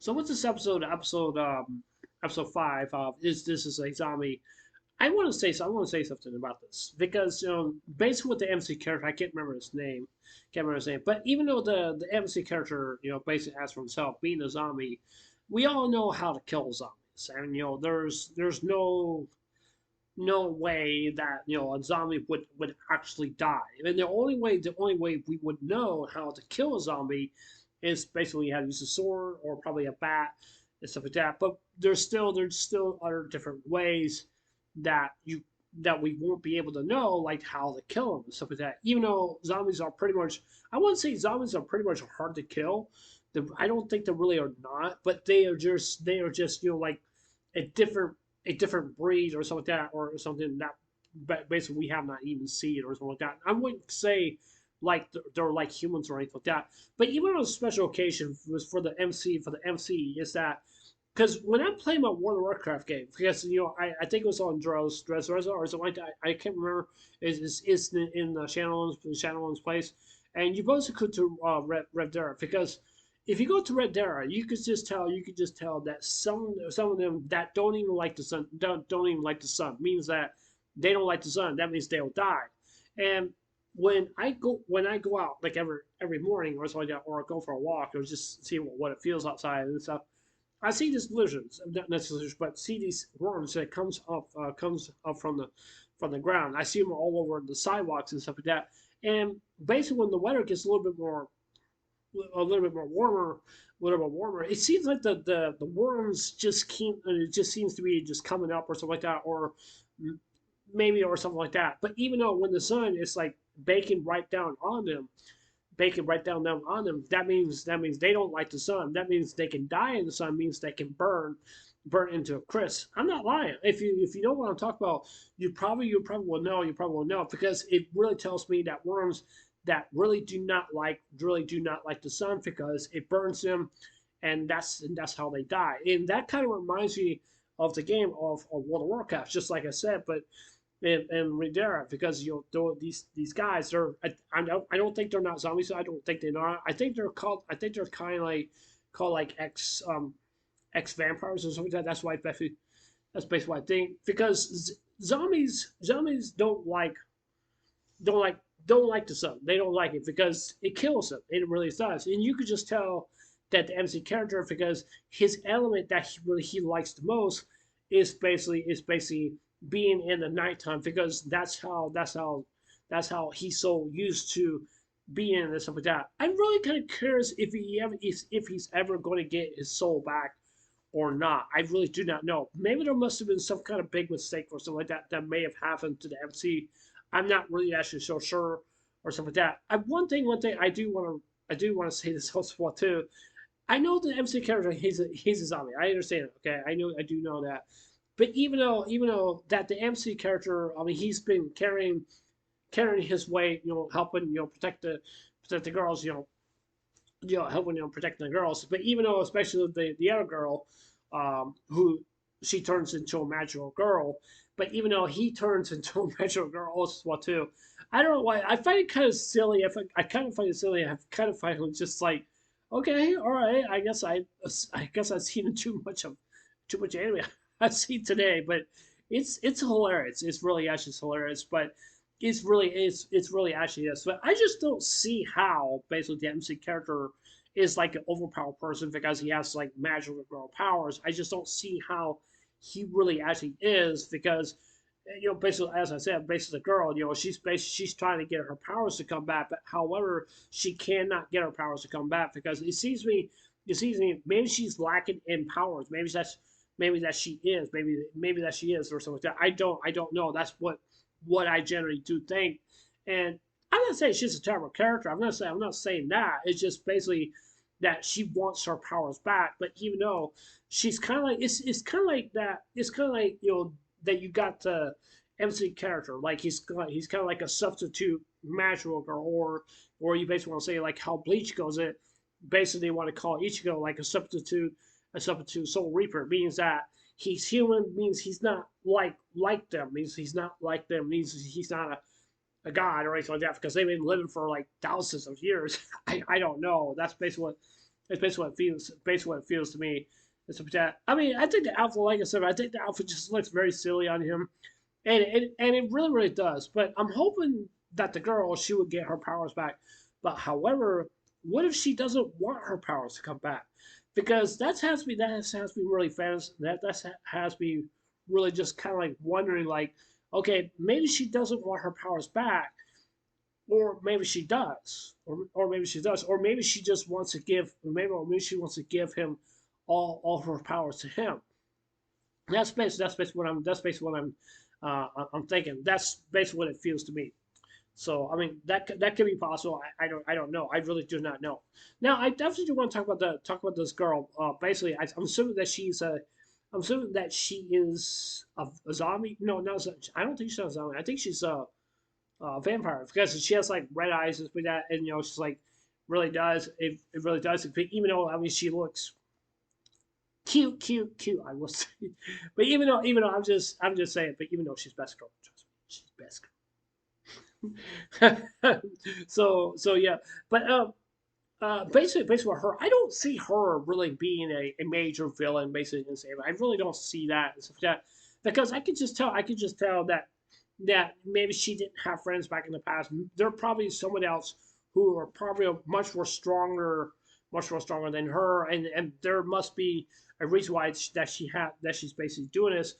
So what's this episode? Episode five. Is this is a zombie? I want to say so. I want to say something about this because based with the MC character, I can't remember his name. Can't remember his name. But even though the MC character, basically asks for himself being a zombie, we all know how to kill zombies, and there's no way that a zombie would actually die. And the only way we would know how to kill a zombie is basically you have to use a sword or probably a bat and stuff like that. But there's still other different ways that you that we won't be able to know, like how to kill them and stuff like that. Even though zombies are pretty much, I wouldn't say zombies are pretty much hard to kill. I don't think they really are not, but they are just like a different breed or something like that, or something that basically we have not even seen or something like that. I wouldn't say like they're like humans or anything like that. But even on a special occasion was for the MC is that because when I play my World of Warcraft game, because I think it was on Dressrosa or something like that. I can't remember. Is in the Shadowlands place, and you basically could to Red Dead because if you go to Red Dead, you could just tell that some of them that don't even like the sun don't even like the sun means that they don't like the sun. That means they'll die. And when I go out like every morning or something like that, or go for a walk or just see what it feels outside and stuff, I see these lizards, not necessarily lizards, but see these worms that comes up from the ground. I see them all over the sidewalks and stuff like that. And basically, when the weather gets a little bit more warmer, it seems like the worms just keep. It just seems to be just coming up or something like that, or maybe or something like that. But even though when the sun is like baking right down on them, that means they don't like the sun. That means they can die in the sun. Means they can burn into a crisp. I'm not lying. If you know what I'm talking about, you probably will know. You probably will know because it really tells me that worms that really do not like the sun because it burns them, and that's how they die. And that kind of reminds me of the game of World of Warcraft, just like I said, but and Redera because these guys I don't think they're not zombies. I don't think they're not. I think they're kind of like called like ex vampires or something like that. That's basically what I think because zombies don't like the sun. They don't like it because it kills them. It really does, and you could just tell that the MC character because his element that he likes the most is basically being in the nighttime because that's how he's so used to being and stuff like that. I'm really kind of curious if he's ever going to get his soul back or not. I really do not know. Maybe there must have been some kind of big mistake or something like that may have happened to the MC. I'm not really actually so sure or something like that. One thing I do want to say this also well too. I know the MC character he's a zombie. I understand it. Okay, I do know that. But even though that the MC character, I mean, he's been carrying his weight, helping protect the girls, helping protecting the girls. But even though, especially the other girl, who she turns into a magical girl, but even though he turns into a magical girl also as well too, I don't know why. I find it kind of silly. I kind of find it silly. I kind of find it just like, okay, all right. I guess I've seen too much anime I've seen today, but it's hilarious. It's really actually hilarious, but it's really actually is. But I just don't see how basically the MC character is like an overpowered person because he has like magical girl powers. I just don't see how he really actually is because basically as I said, basically the girl, she's trying to get her powers to come back, but however, she cannot get her powers to come back because it seems to me maybe she's lacking in powers. Maybe that she is. Maybe that she is or something like that. I don't know. That's what I generally do think. And I'm not saying she's a terrible character. I'm not saying that. It's just basically that she wants her powers back. But even though she's kind of like it's kind of like that. It's kind of like that you got the MC character. Like he's kind of like a substitute magical girl, or you basically want to say like how Bleach goes it. Basically, they want to call Ichigo like a substitute Soul Reaper. Means that he's human. Means he's not like them. Means he's not like them. Means he's not a god or anything like that because they've been living for like thousands of years. I don't know. That's basically It's basically what it feels. Basically, what it feels to me. It's that. I mean, I think the outfit, like I said, I think the outfit just looks very silly on him, and it really really does. But I'm hoping that the girl she would get her powers back. But however, what if she doesn't want her powers to come back? Because that has to be really fast. That has me really just kind of like wondering like, okay, maybe she doesn't want her powers back, or maybe she does, or maybe she does, or maybe she just wants to give, or maybe she wants to give him all of her powers to him. That's basically what I'm thinking. That's basically what it feels to me. So I mean that could be possible. I don't know. I really do not know. Now I definitely do want to talk about this girl. Basically, I'm assuming that I'm assuming that she is a zombie. No, no, I don't think she's a zombie. I think she's a vampire because she has like red eyes and stuff like that, and she's like really does it really does. Even though I mean she looks cute. I will say, but even though I'm just saying, but even though she's best girl, trust me, she's best girl. So yeah, but basically her, I don't see her really being a major villain basically in Saber. I really don't see that and stuff like that because I could just tell that maybe she didn't have friends back in the past. There probably someone else who are probably much more stronger than her, and there must be a reason why that she's basically doing this.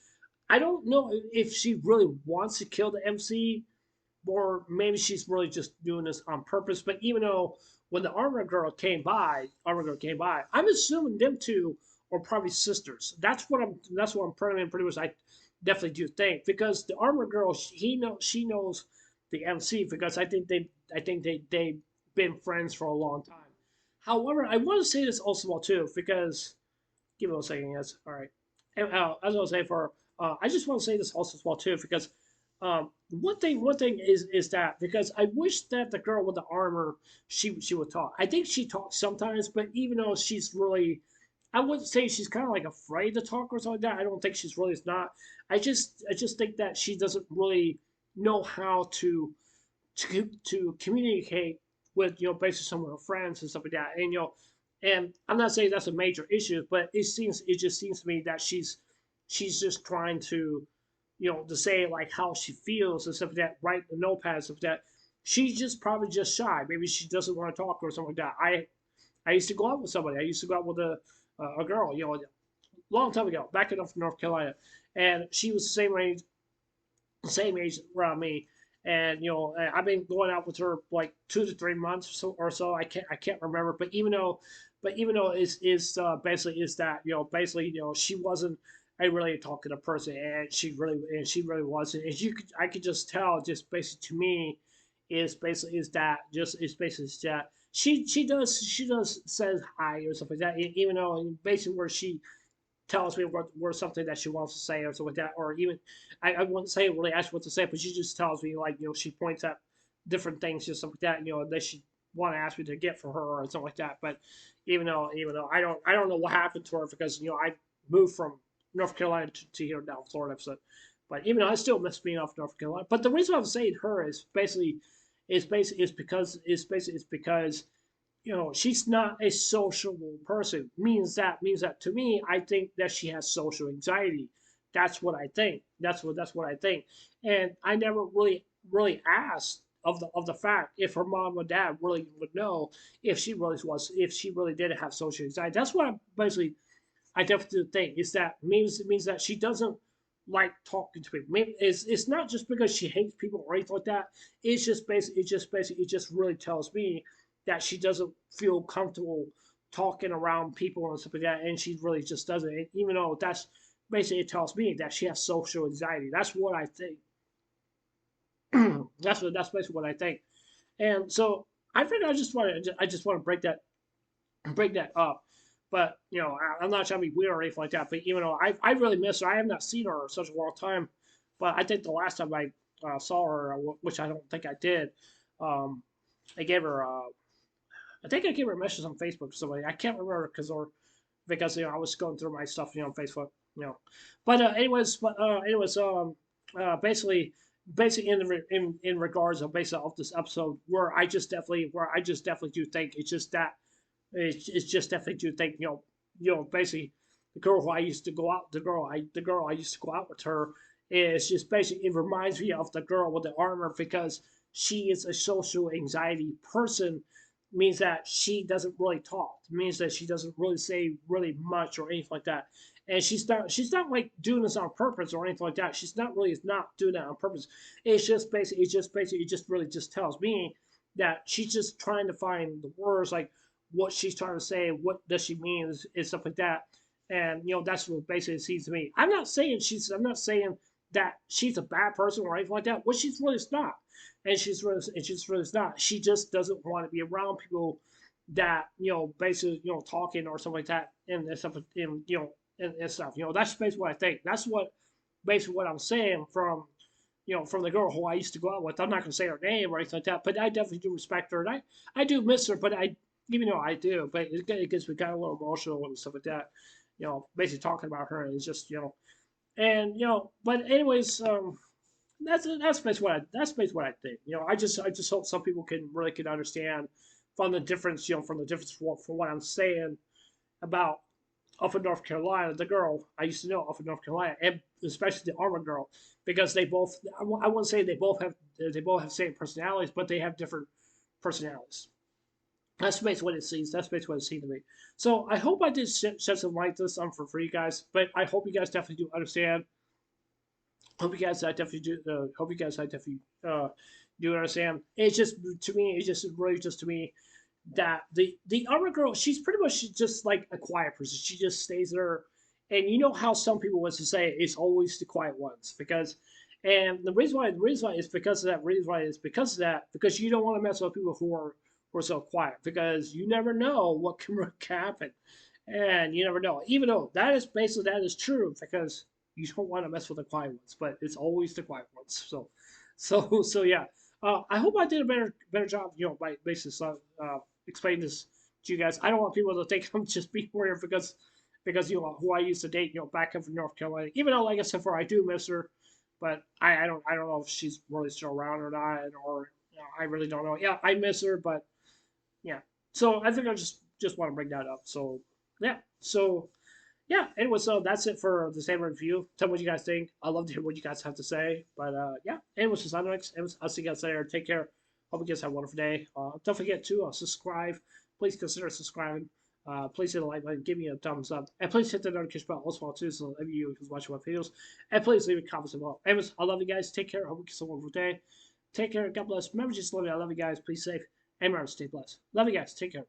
I don't know if she really wants to kill the MC, or maybe she's really just doing this on purpose. But even though when the armor girl came by, I'm assuming them two are probably sisters. That's what I'm pretty much I definitely do think because the armor girl she knows the MC because I think they've been friends for a long time. However, I want to say this also well too because give me a second, yes, all right. And, as I was saying for I just want to say this also as well too because one thing is that because I wish that the girl with the armor she would talk. I think she talks sometimes, but even though she's really, I wouldn't say she's kind of like afraid to talk or something like that. I don't think she's really. It's not. I just think that she doesn't really know how to communicate with basically some of her friends and stuff like that. And and I'm not saying that's a major issue, but it just seems to me that she's just trying to to say like how she feels and stuff like that, write the notepad and stuff like that. She's just probably just shy. Maybe she doesn't want to talk or something like that. I used to go out with somebody. I used to go out with a girl, a long time ago, back in North Carolina, and she was same age around me. And I've been going out with her like 2 to 3 months or so. I can't remember. But even though is basically is that basically she wasn't a really talkative person, and she really wasn't. And I could just tell just basically to me is that just is basically that she does says hi or something like that. Even though basically where she tells me what something that she wants to say or something like that, or even I wouldn't say really ask what to say, but she just tells me like she points at different things just something like that, that she want to ask me to get for her or something like that. But even though I don't know what happened to her because I moved from North Carolina to here down Florida, so but even though I still miss being off North Carolina. But the reason I'm saying her is because she's not a sociable person. Means that to me, I think that she has social anxiety. That's what I think. That's what I think. And I never really asked of the fact if her mom or dad really would know if she really did have social anxiety. That's what I definitely think is that means that she doesn't like talking to people. Maybe it's not just because she hates people or anything like that. It just really tells me that she doesn't feel comfortable talking around people and stuff like that, and she really just doesn't. And even though that's basically it tells me that she has social anxiety. That's what I think. That's basically what I think. And so I think I just want to break that up. But I'm not trying to be weird or anything like that. But even though I really miss her, I have not seen her in such a long time. But I think the last time I saw her, which I don't think I did, I gave her I think I gave her a message on Facebook or somebody. I can't remember because I was going through my stuff on Facebook. But anyways basically in regards of basically of this episode where I just definitely do think it's just that It's just definitely to think, basically the girl who I used to go out, the girl I used to go out with her is just basically it reminds me of the girl with the armor because she is a social anxiety person. Means that she doesn't really talk. It means that she doesn't really say really much or anything like that. And she's not like doing this on purpose or anything like that. She's not really not doing that on purpose. It just really just tells me that she's just trying to find the words like what she's trying to say, what does she mean, and stuff like that. And that's what basically it seems to me. I'm not saying that she's a bad person or anything like that. What she's really not, and she's really not. She just doesn't want to be around people that basically talking or something like that and stuff and stuff. That's basically what I think. That's what basically what I'm saying from the girl who I used to go out with. I'm not going to say her name or anything like that, but I definitely do respect her, and I do miss her, but even though I do, but it gets me kind of a little emotional and stuff like that. Basically talking about her is just and but anyways, that's basically what I think. I just hope some people can understand from the difference, from the difference from what I'm saying about up in North Carolina, the girl I used to know up in North Carolina, and especially the armor girl, because they both, I wouldn't say they both have same personalities, but they have different personalities. That's basically what it seems. That's basically what it seemed to me. So I hope I did shed some light to this for you guys, but I hope you guys definitely do understand. Hope you guys I definitely do. Hope you guys I definitely do understand. It's just to me. It's just really just to me that the armor girl, she's pretty much just like a quiet person. She just stays there, and you know how some people want to say it's always the quiet ones because, and the reason why is because of that. Reason why is because of that because you don't want to mess with people who are so quiet because you never know what can happen, and you never know. Even though that is true because you don't want to mess with the quiet ones, but it's always the quiet ones. So yeah. I hope I did a better job, by basis explain this to you guys. I don't want people to think I'm just being weird because who I used to date, back up from North Carolina. Even though, like I said, I do miss her, but I don't know if she's really still around or not, or I really don't know. Yeah, I miss her, but yeah. So I think I just want to bring that up. So yeah. So yeah. Anyway, so that's it for the same review. Tell me what you guys think. I love to hear what you guys have to say. But yeah. Anyways, so next. I'll see you guys later. Take care. Hope you guys have a wonderful day. Don't forget to subscribe. Please consider subscribing. Please hit the like button, give me a thumbs up, and please hit the notification bell also too, so every you who's watching my videos. And please leave a comment below. Anyways, I love you guys. Take care. Hope you have a wonderful day. Take care. God bless. Remember, just love you. I love you guys. Please safe. And remember, stay blessed. Love you guys. Take care.